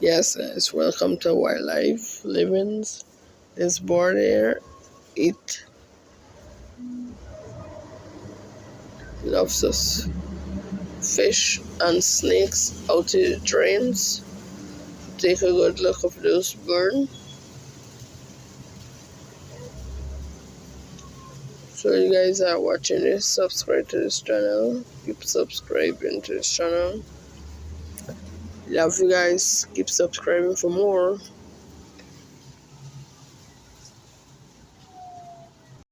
Yes, guys, welcome to Wildlife Livings. This bird here, it loves us. Fish and snakes out of drains. Take a good look of those birds. So you guys are watching this, subscribe to this channel. Keep subscribing to this channel. Love you guys. Keep subscribing for more.